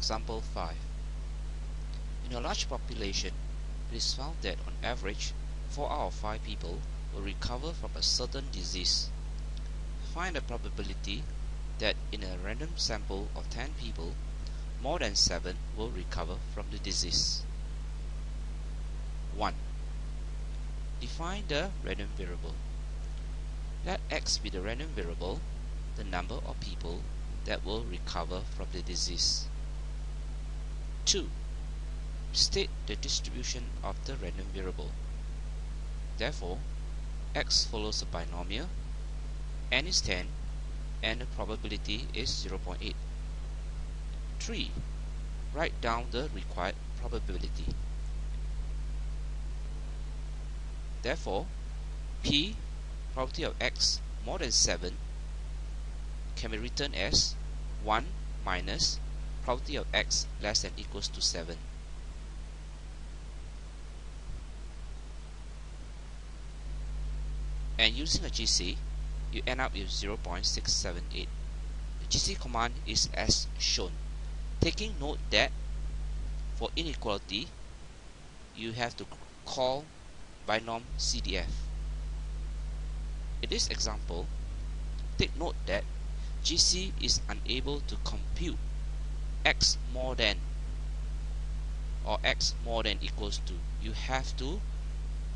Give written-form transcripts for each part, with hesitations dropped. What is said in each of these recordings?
Example 5. In a large population, it is found that on average, 4 out of 5 people will recover from a certain disease. Find the probability that in a random sample of 10 people, more than 7 will recover from the disease. 1. Define the random variable. Let x be the random variable, the number of people that will recover from the disease. 2. State the distribution of the random variable. Therefore, x follows a binomial, n is 10, and the probability is 0.8. 3. Write down the required probability. Therefore, p, probability of x more than 7, can be written as 1 minus probability of x less than equals to 7. And using a GC, you end up with 0.678. The GC command is as shown. Taking note that for inequality, you have to call binom CDF. In this example, take note that GC is unable to compute x more than or x more than equals to. You have to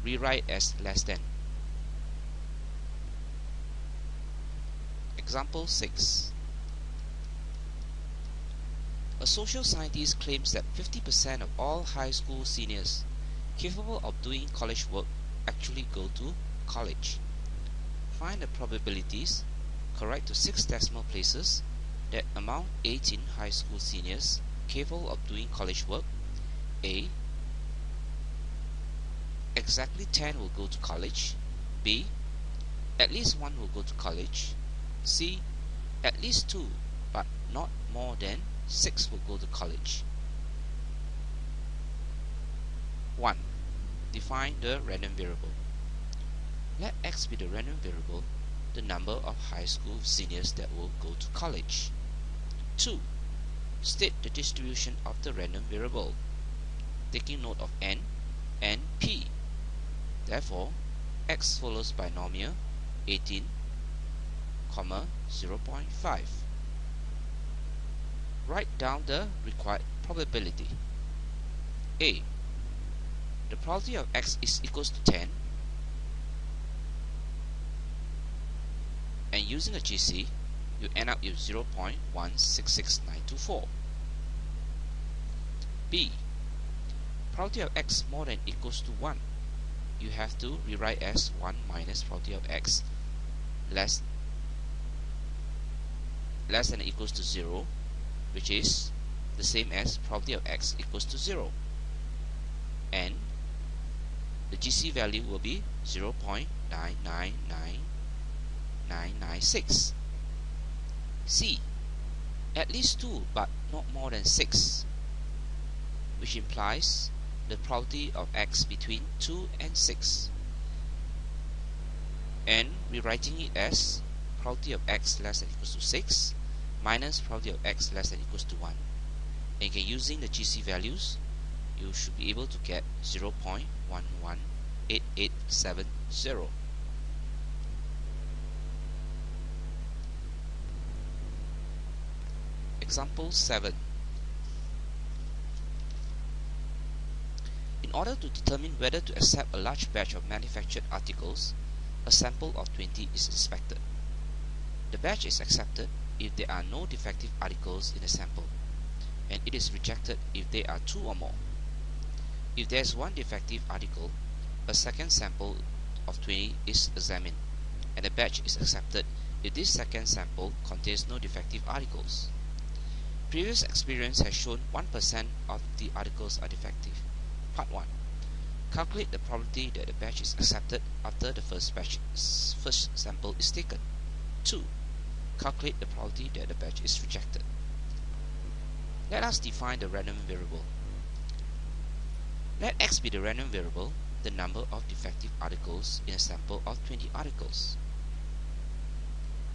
rewrite as less than. Example 6. A social scientist claims that 50% of all high school seniors capable of doing college work actually go to college. Find the probabilities, correct to 6 decimal places, that among 18 high school seniors capable of doing college work, A. Exactly 10 will go to college, B. At least 1 will go to college, C. At least 2, but not more than 6 will go to college. 1. Define the random variable. Let x be the random variable, the number of high school seniors that will go to college. 2. State the distribution of the random variable, taking note of n and p. Therefore, x follows binomial 18, 0.5. Write down the required probability. A. The probability of x is equals to 10, and using a GC, you end up with 0.166924. B. Probability of x more than equals to 1. You have to rewrite as 1 minus probability of x less than or equals to 0, which is the same as probability of x equals to 0. And the GC value will be 0.999996. C. At least 2 but not more than 6, which implies the probability of x between 2 and 6, and rewriting it as probability of x less than or equals to 6 minus probability of x less than or equals to 1. And again, using the GC values, you should be able to get 0.118870. Example 7. In order to determine whether to accept a large batch of manufactured articles, a sample of 20 is inspected. The batch is accepted if there are no defective articles in the sample, and it is rejected if there are 2 or more. If there is 1 defective article, a second sample of 20 is examined, and the batch is accepted if this second sample contains no defective articles. Previous experience has shown 1% of the articles are defective. Part 1. Calculate the probability that the batch is accepted after the first sample is taken. 2. Calculate the probability that the batch is rejected. Let us define the random variable. Let x be the random variable, the number of defective articles in a sample of 20 articles.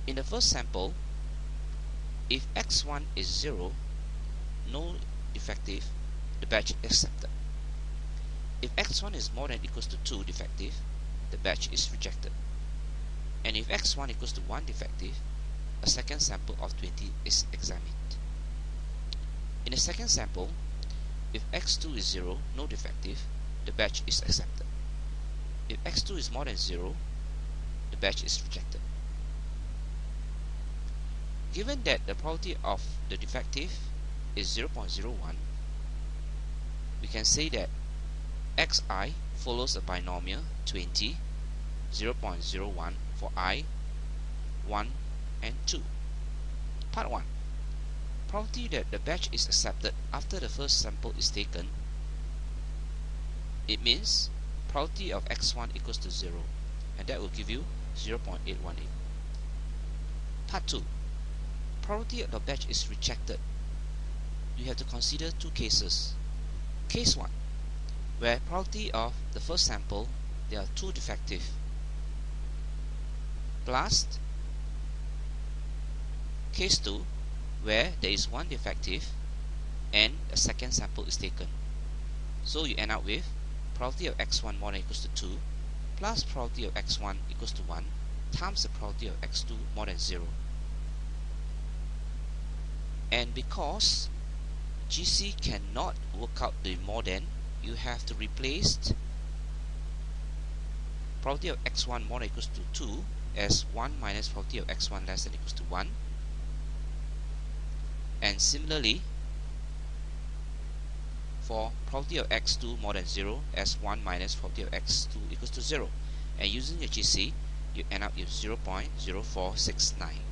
In the first sample, if x1 is 0, no defective, the batch is accepted. If x1 is more than or equals to 2 defective, the batch is rejected. And if x1 equals to 1 defective, a second sample of 20 is examined. In the second sample, if x2 is 0, no defective, the batch is accepted. If x2 is more than 0, the batch is rejected. Given that the probability of the defective is 0.01, we can say that xi follows a binomial 20, 0.01 for I, 1 and 2. Part 1. Probability that the batch is accepted after the first sample is taken. It means probability of x1 equals to 0, and that will give you 0.818. Part 2. Probability of the batch is rejected. You have to consider two cases. Case 1, where probability of the first sample, there are 2 defective, plus case 2, where there is 1 defective and a second sample is taken. So you end up with probability of x1 more than or equals to 2 plus probability of x1 equals to 1 times the probability of x2 more than 0. And because GC cannot work out the more than, you have to replace probability of x1 more than or equals to 2 as 1 minus probability of x1 less than or equals to 1. And similarly, for probability of x2 more than 0 as 1 minus probability of x2 equals to 0. And using your GC, you end up with 0.0469.